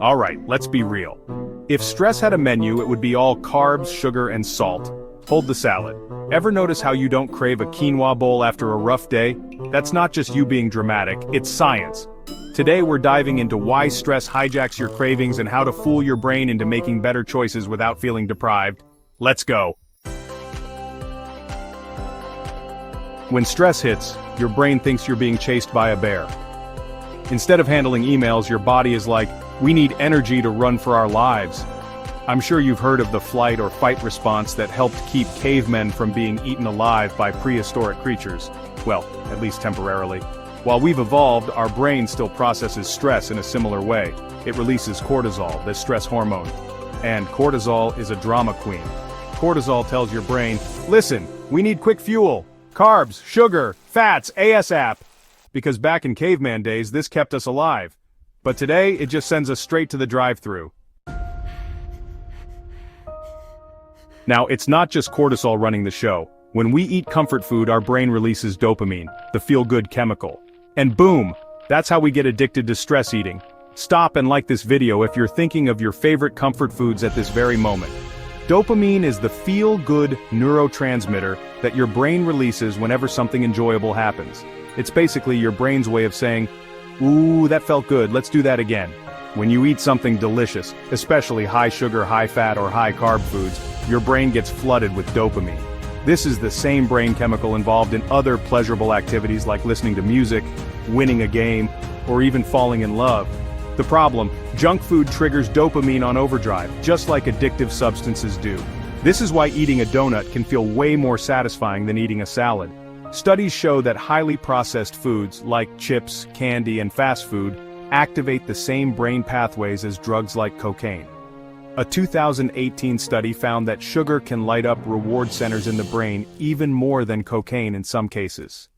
Alright, let's be real. If stress had a menu, it would be all carbs, sugar, and salt. Hold the salad. Ever notice how you don't crave a quinoa bowl after a rough day? That's not just you being dramatic, it's science. Today we're diving into why stress hijacks your cravings and how to fool your brain into making better choices without feeling deprived. Let's go. When stress hits, your brain thinks you're being chased by a bear. Instead of handling emails, your body is like, we need energy to run for our lives. I'm sure you've heard of the flight or fight response that helped keep cavemen from being eaten alive by prehistoric creatures. Well, at least temporarily. While we've evolved, our brain still processes stress in a similar way. It releases cortisol, the stress hormone. And cortisol is a drama queen. Cortisol tells your brain, listen, we need quick fuel, carbs, sugar, fats, ASAP. Because back in caveman days, this kept us alive. But today, it just sends us straight to the drive-thru. Now, it's not just cortisol running the show. When we eat comfort food, our brain releases dopamine, the feel-good chemical. And boom, that's how we get addicted to stress eating. Stop and like this video if you're thinking of your favorite comfort foods at this very moment. Dopamine is the feel-good neurotransmitter that your brain releases whenever something enjoyable happens. It's basically your brain's way of saying, ooh, that felt good, let's do that again. When you eat something delicious, especially high sugar, high fat, or high carb foods, your brain gets flooded with dopamine. This is the same brain chemical involved in other pleasurable activities like listening to music, winning a game, or even falling in love. The problem, junk food triggers dopamine on overdrive, just like addictive substances do. This is why eating a donut can feel way more satisfying than eating a salad. Studies show that highly processed foods, like chips, candy, and fast food, activate the same brain pathways as drugs like cocaine. A 2018 study found that sugar can light up reward centers in the brain even more than cocaine in some cases.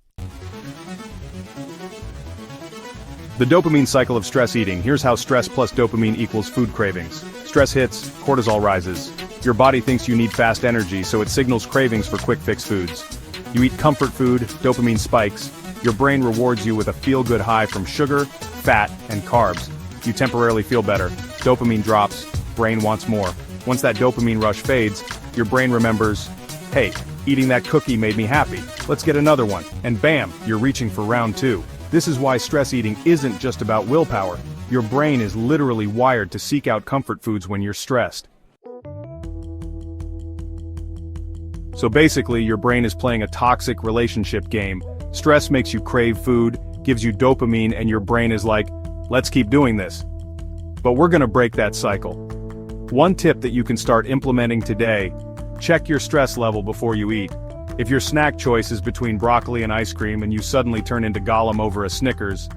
The dopamine cycle of stress eating. Here's how stress plus dopamine equals food cravings. Stress hits, cortisol rises. Your body thinks you need fast energy, so it signals cravings for quick fix foods. You eat comfort food, dopamine spikes. Your brain rewards you with a feel-good high from sugar, fat, and carbs. You temporarily feel better. Dopamine drops, brain wants more. Once that dopamine rush fades, your brain remembers, hey, eating that cookie made me happy. Let's get another one. And bam, you're reaching for round 2. This is why stress eating isn't just about willpower. Your brain is literally wired to seek out comfort foods when you're stressed. So basically, your brain is playing a toxic relationship game. Stress makes you crave food, gives you dopamine, and your brain is like, let's keep doing this. But we're gonna break that cycle. One tip that you can start implementing today: check your stress level before you eat. If your snack choice is between broccoli and ice cream and you suddenly turn into Gollum over a Snickers,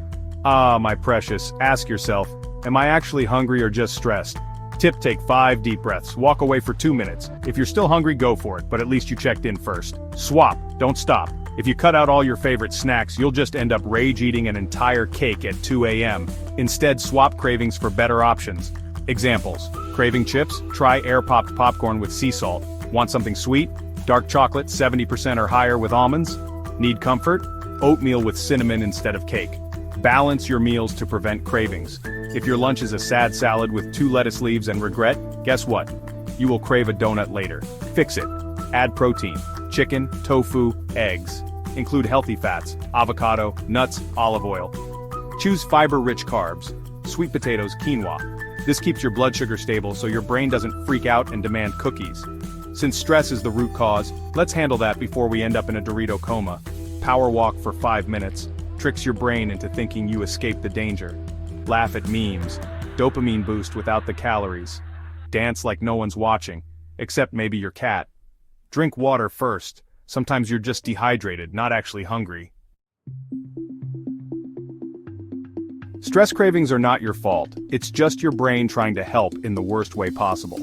my precious, ask yourself, am I actually hungry or just stressed? Tip: take 5 deep breaths, walk away for 2 minutes. If you're still hungry, go for it, but at least you checked in first. Swap, don't stop. If you cut out all your favorite snacks, you'll just end up rage eating an entire cake at 2 a.m. Instead, swap cravings for better options. Examples: craving chips? Try air-popped popcorn with sea salt. Want something sweet? Dark chocolate 70% or higher with almonds? Need comfort? Oatmeal with cinnamon instead of cake. Balance your meals to prevent cravings. If your lunch is a sad salad with 2 lettuce leaves and regret, guess what? You will crave a donut later. Fix it. Add protein: chicken, tofu, eggs. Include healthy fats: avocado, nuts, olive oil. Choose fiber-rich carbs: sweet potatoes, quinoa. This keeps your blood sugar stable so your brain doesn't freak out and demand cookies. Since stress is the root cause, let's handle that before we end up in a Dorito coma. Power walk for 5 minutes. Tricks your brain into thinking you escaped the danger. Laugh at memes. Dopamine boost without the calories. Dance like no one's watching, except maybe your cat. Drink water first. Sometimes you're just dehydrated, not actually hungry. Stress cravings are not your fault. It's just your brain trying to help in the worst way possible.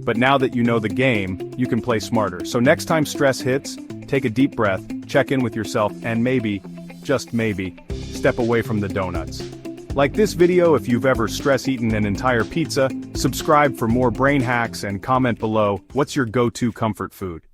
But now that you know the game, you can play smarter. So next time stress hits, take a deep breath, check in with yourself, and maybe, just maybe, step away from the donuts. Like this video if you've ever stress-eaten an entire pizza, subscribe for more brain hacks, and comment below, what's your go-to comfort food?